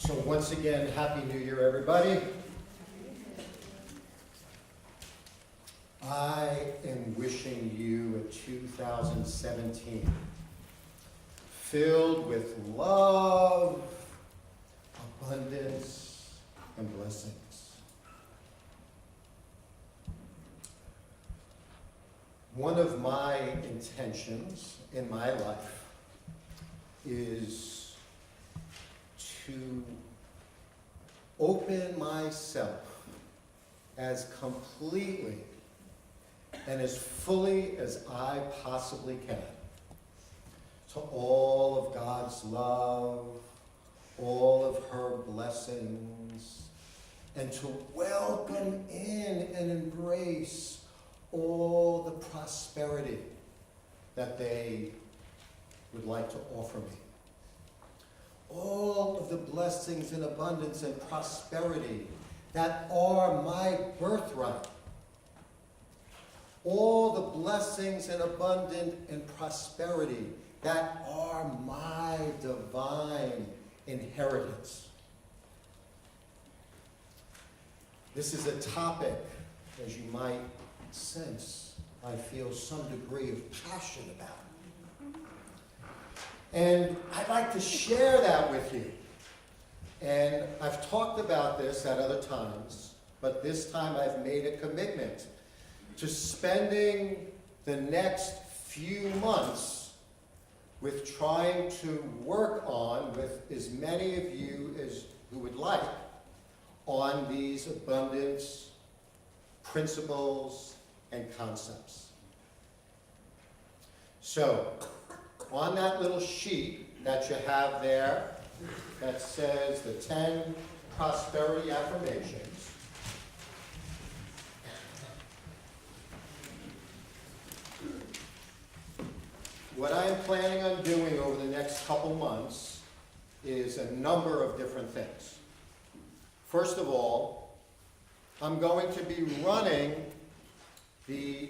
So once again, Happy New Year, everybody. I am wishing you a 2017 filled with love, abundance, and blessings. One of my intentions in my life is to open myself as completely and as fully as I possibly can to all of God's love, all of her blessings, and to welcome in and embrace all the prosperity that they would like to offer me. All of the blessings and abundance and prosperity that are my birthright. All the blessings and abundance and prosperity that are my divine inheritance. This is a topic, as you might sense, I feel some degree of passion about. And I'd like to share that with you. And I've talked about this at other times, but this time I've made a commitment to spending the next few months with trying to work on, with as many of you as who would like, on these abundance principles and concepts. So, on that little sheet that you have there that says the 10 prosperity affirmations, what I am planning on doing over the next couple months is a number of different things. First of all, I'm going to be running the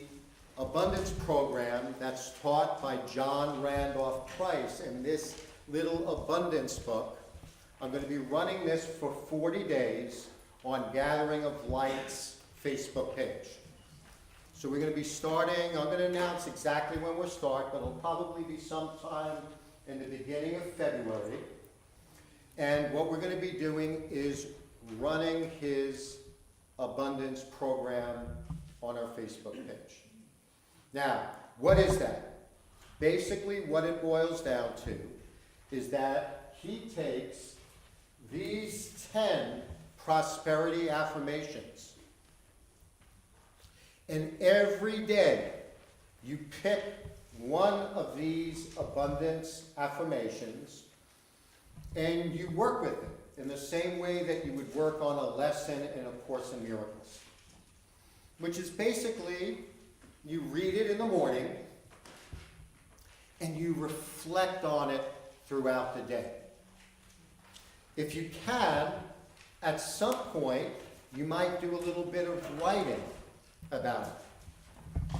Abundance Program that's taught by John Randolph Price in this little abundance book. I'm going to be running this for 40 days on Gathering of Light's Facebook page. So we're going to be starting, I'm going to announce exactly when we'll start, but it'll probably be sometime in the beginning of February. And what we're going to be doing is running his Abundance Program on our Facebook page. Now, what is that? Basically, what it boils down to is that he takes these 10 prosperity affirmations, and every day you pick one of these abundance affirmations and you work with it in the same way that you would work on a lesson in A Course in Miracles, which is basically you read it in the morning and you reflect on it throughout the day. If you can, at some point, you might do a little bit of writing about it.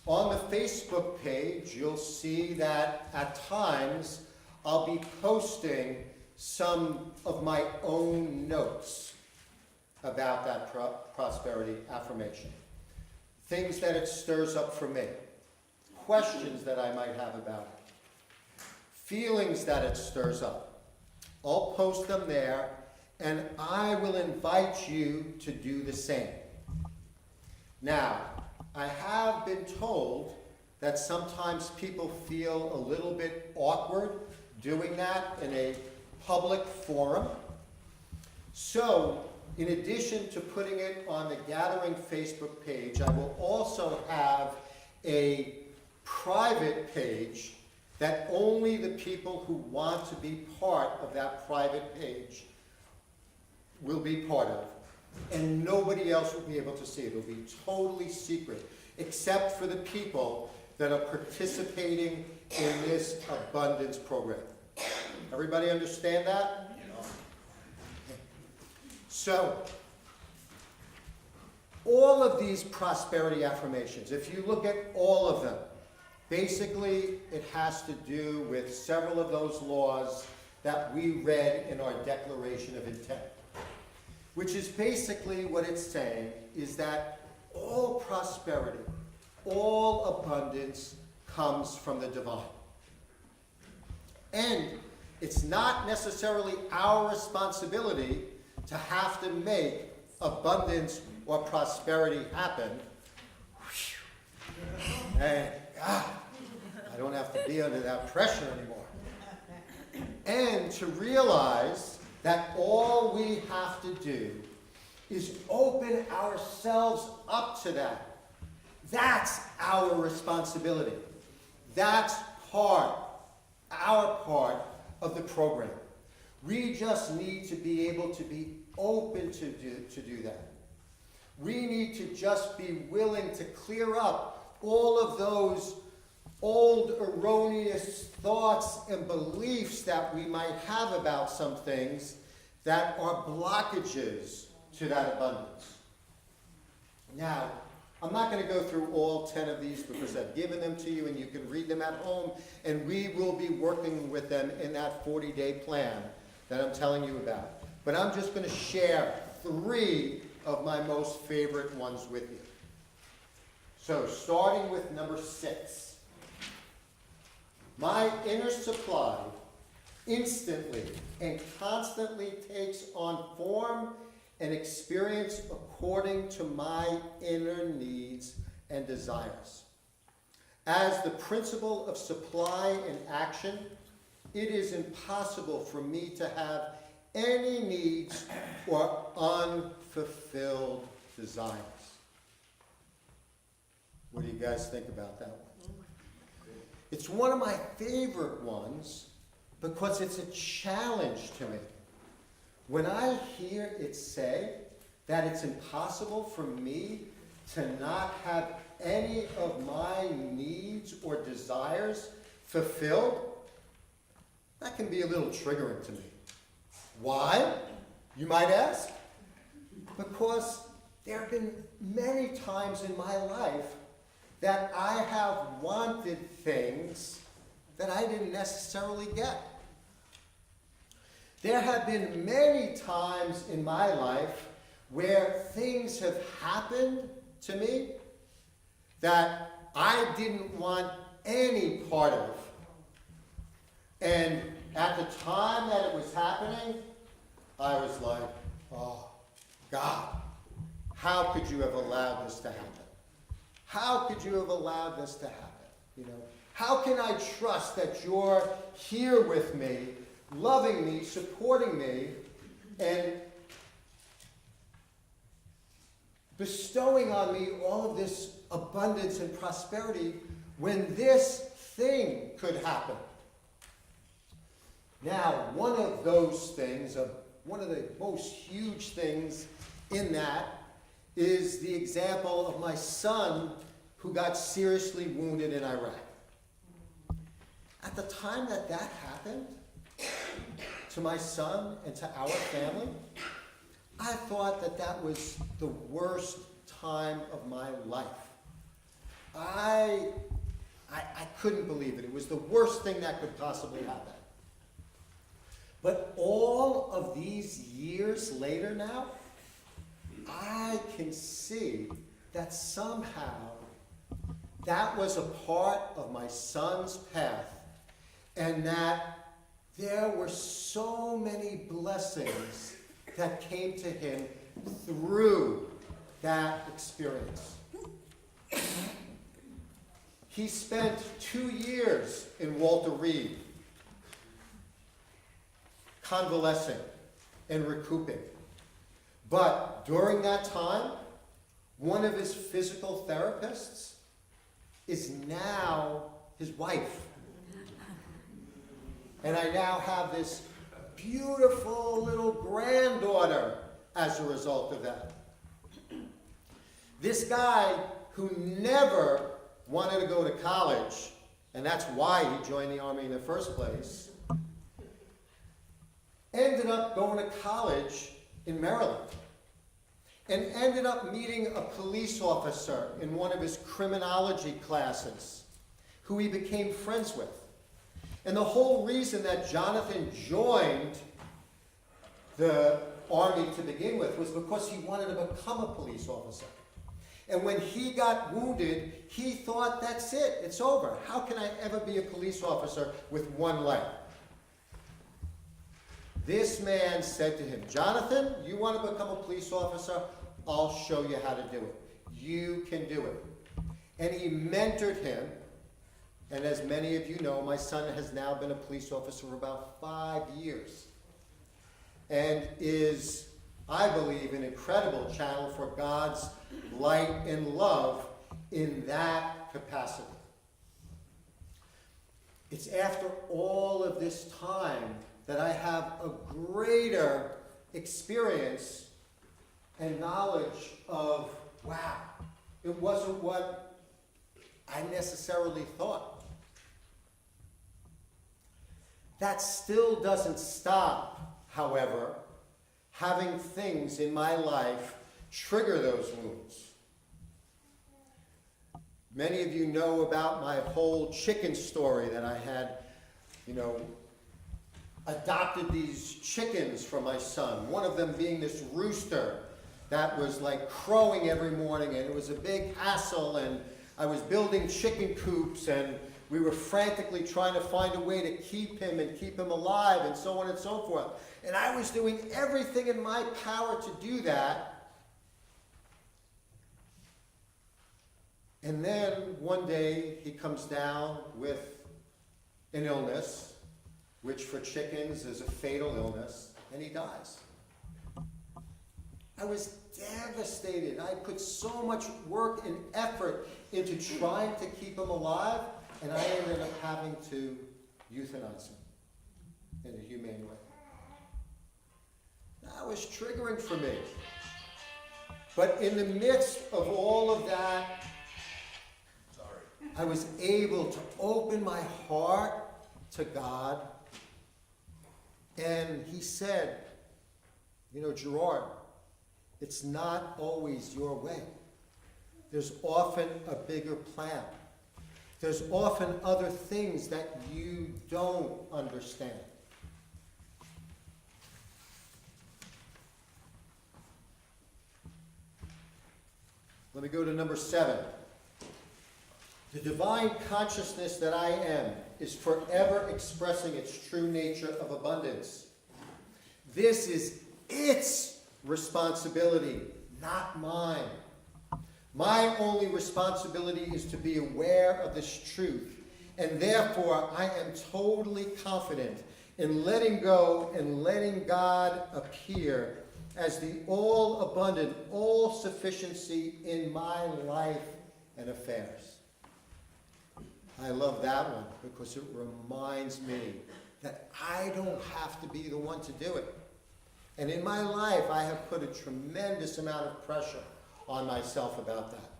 On the Facebook page, you'll see that at times I'll be posting some of my own notes about that prosperity affirmation. Things that it stirs up for me, questions that I might have about it, feelings that it stirs up. I'll post them there, and I will invite you to do the same. Now, I have been told that sometimes people feel a little bit awkward doing that in a public forum. So, in addition to putting it on the Gathering Facebook page, I will also have a private page that only the people who want to be part of that private page will be part of. And nobody else will be able to see it. It will be totally secret, except for the people that are participating in this abundance program. Everybody understand that? So, all of these prosperity affirmations, if you look at all of them, basically it has to do with several of those laws that we read in our Declaration of Intent, which is basically what it's saying is that all prosperity, all abundance comes from the divine. And it's not necessarily our responsibility to have to make abundance or prosperity happen. And God, I don't have to be under that pressure anymore. And to realize that all we have to do is open ourselves up to that. That's our responsibility. That's our part of the program. We just need to be able to be open to do that. We need to just be willing to clear up all of those old erroneous thoughts and beliefs that we might have about some things that are blockages to that abundance. Now, I'm not going to go through all 10 of these because I've given them to you and you can read them at home, and we will be working with them in that 40-day plan that I'm telling you about. But I'm just going to share 3 of my most favorite ones with you. So, starting with number 6. My inner supply instantly and constantly takes on form and experience according to my inner needs and desires. As the principle of supply and action, it is impossible for me to have any needs or unfulfilled desires. What do you guys think about that one? It's one of my favorite ones because it's a challenge to me. When I hear it say that it's impossible for me to not have any of my needs or desires fulfilled, that can be a little triggering to me. Why, you might ask? Because there have been many times in my life that I have wanted things that I didn't necessarily get. There have been many times in my life where things have happened to me that I didn't want any part of. And at the time that it was happening, I was like, oh, God, how could you have allowed this to happen? How could you have allowed this to happen? You know, how can I trust that you're here with me, loving me, supporting me, and bestowing on me all of this abundance and prosperity when this thing could happen? Now, one of those things, one of the most huge things in that is the example of my son who got seriously wounded in Iraq. At the time that that happened to my son and to our family, I thought that that was the worst time of my life. I couldn't believe it. It was the worst thing that could possibly happen. But all of these years later now, I can see that somehow that was a part of my son's path, and that there were so many blessings that came to him through that experience. He spent 2 years in Walter Reed, convalescing and recouping. But during that time, one of his physical therapists is now his wife. And I now have this beautiful little granddaughter as a result of that. This guy who never wanted to go to college, and that's why he joined the Army in the first place, ended up going to college in Maryland and ended up meeting a police officer in one of his criminology classes who he became friends with. And the whole reason that Jonathan joined the army to begin with was because he wanted to become a police officer. And when he got wounded, he thought, that's it, it's over. How can I ever be a police officer with one leg? This man said to him, Jonathan, you want to become a police officer? I'll show you how to do it. You can do it. And he mentored him. And as many of you know, my son has now been a police officer for about 5 years. And is, I believe, an incredible channel for God's light and love in that capacity. It's after all of this time that I have a greater experience and knowledge of, wow, it wasn't what I necessarily thought. That still doesn't stop, however, having things in my life trigger those wounds. Many of you know about my whole chicken story that I had, adopted these chickens from my son. One of them being this rooster that was like crowing every morning, and it was a big hassle, and I was building chicken coops, and we were frantically trying to find a way to keep him and keep him alive, and so on and so forth. And I was doing everything in my power to do that. And then one day he comes down with an illness, which for chickens is a fatal illness, and he dies. I was devastated. I put so much work and effort into trying to keep him alive, and I ended up having to euthanize him in a humane way. That was triggering for me. But in the midst of all of that, I was able to open my heart to God. And he said, Gerard, it's not always your way. There's often a bigger plan. There's often other things that you don't understand. Let me go to number 7. The divine consciousness that I am is forever expressing its true nature of abundance. This is its responsibility, not mine. My only responsibility is to be aware of this truth, and therefore I am totally confident in letting go and letting God appear as the all-abundant, all-sufficiency in my life and affairs. I love that one because it reminds me that I don't have to be the one to do it. And in my life, I have put a tremendous amount of pressure on myself about that.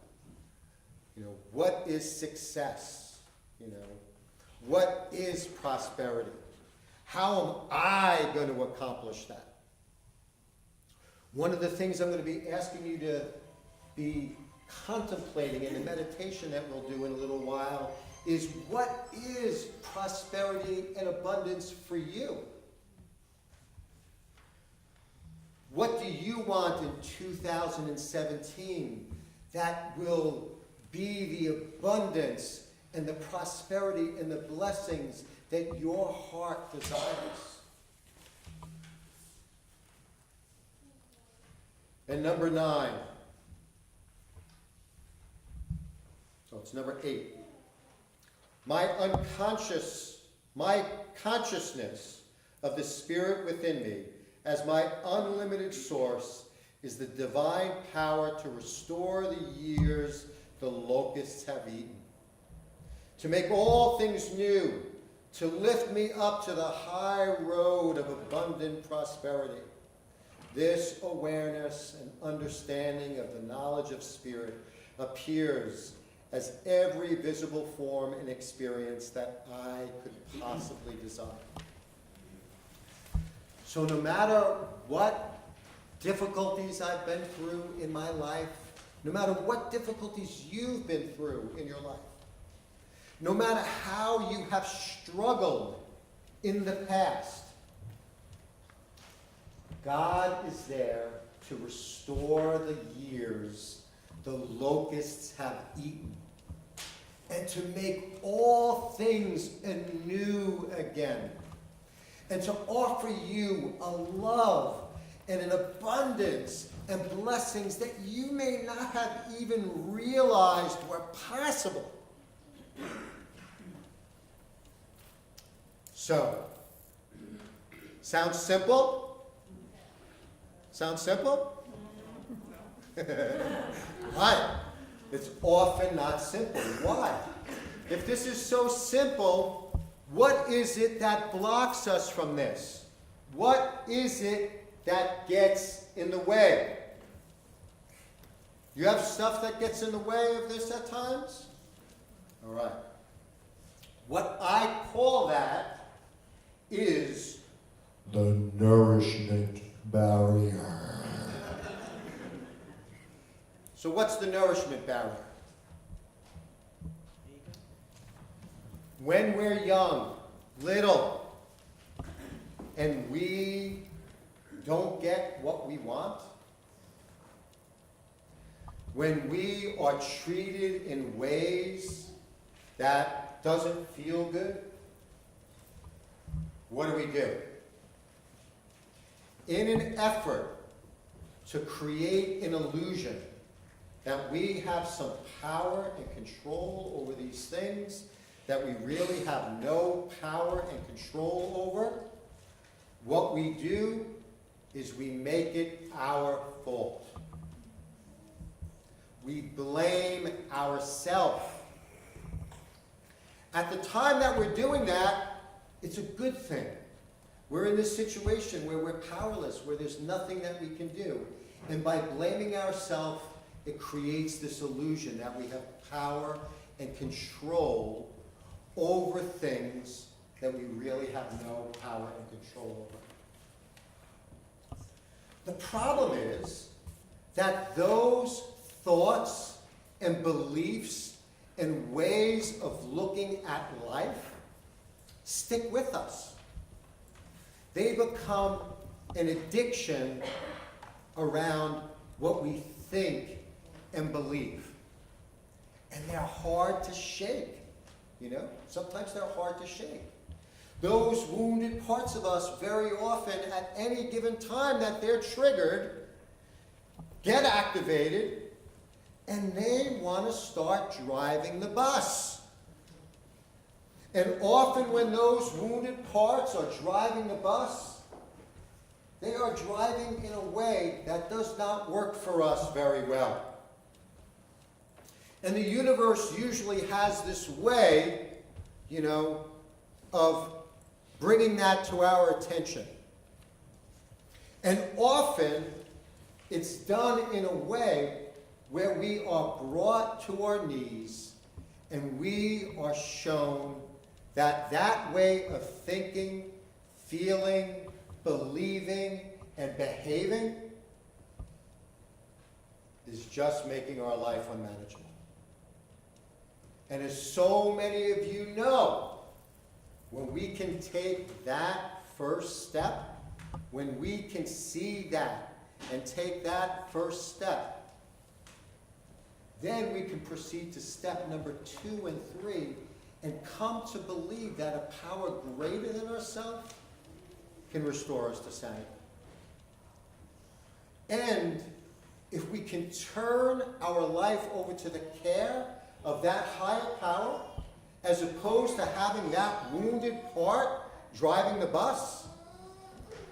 What is success? What is prosperity? How am I going to accomplish that? One of the things I'm going to be asking you to be contemplating in the meditation that we'll do in a little while is, what is prosperity and abundance for you? What do you want in 2017 that will be the abundance and the prosperity and the blessings that your heart desires? And number 9. So it's number 8. My consciousness of the Spirit within me as my unlimited source is the divine power to restore the years the locusts have eaten, to make all things new, to lift me up to the high road of abundant prosperity. This awareness and understanding of the knowledge of Spirit appears as every visible form and experience that I could possibly desire. So no matter what difficulties I've been through in my life, no matter what difficulties you've been through in your life, No matter how you have struggled in the past, God is there to restore the years the locusts have eaten, and to make all things anew again, and to offer you a love and an abundance and blessings that you may not have even realized were possible. So, sounds simple? Sounds simple? Right. It's often not simple. Why? If this is so simple, what is it that blocks us from this? What is it that gets in the way? You have stuff that gets in the way of this at times? All right. What I call that is the nourishment barrier. So what's the nourishment barrier? When we're young, little, and we don't get what we want, when we are treated in ways that doesn't feel good, what do? In an effort to create an illusion that we have some power and control over these things that we really have no power and control over, what we do is we make it our fault. We blame ourselves. At the time that we're doing that, it's a good thing. We're in this situation where we're powerless, where there's nothing that we can do. And by blaming ourselves, it creates this illusion that we have power and control over things that we really have no power and control over. The problem is that those thoughts and beliefs and ways of looking at life stick with us. They become an addiction around what we think and believe. And they're hard to shake. You know, sometimes they're hard to shake. Those wounded parts of us very often at any given time that they're triggered get activated, and they want to start driving the bus. And often when those wounded parts are driving the bus, they are driving in a way that does not work for us very well. And the universe usually has this way, you know, of bringing that to our attention. And often, it's done in a way where we are brought to our knees and we are shown that that way of thinking, feeling, believing, and behaving is just making our life unmanageable. And as so many of you know, when we can take that first step, when we can see that and take that first step, then we can proceed to step number 2 and 3 and come to believe that a power greater than ourselves can restore us to sanity. And if we can turn our life over to the care of that higher power, as opposed to having that wounded part driving the bus,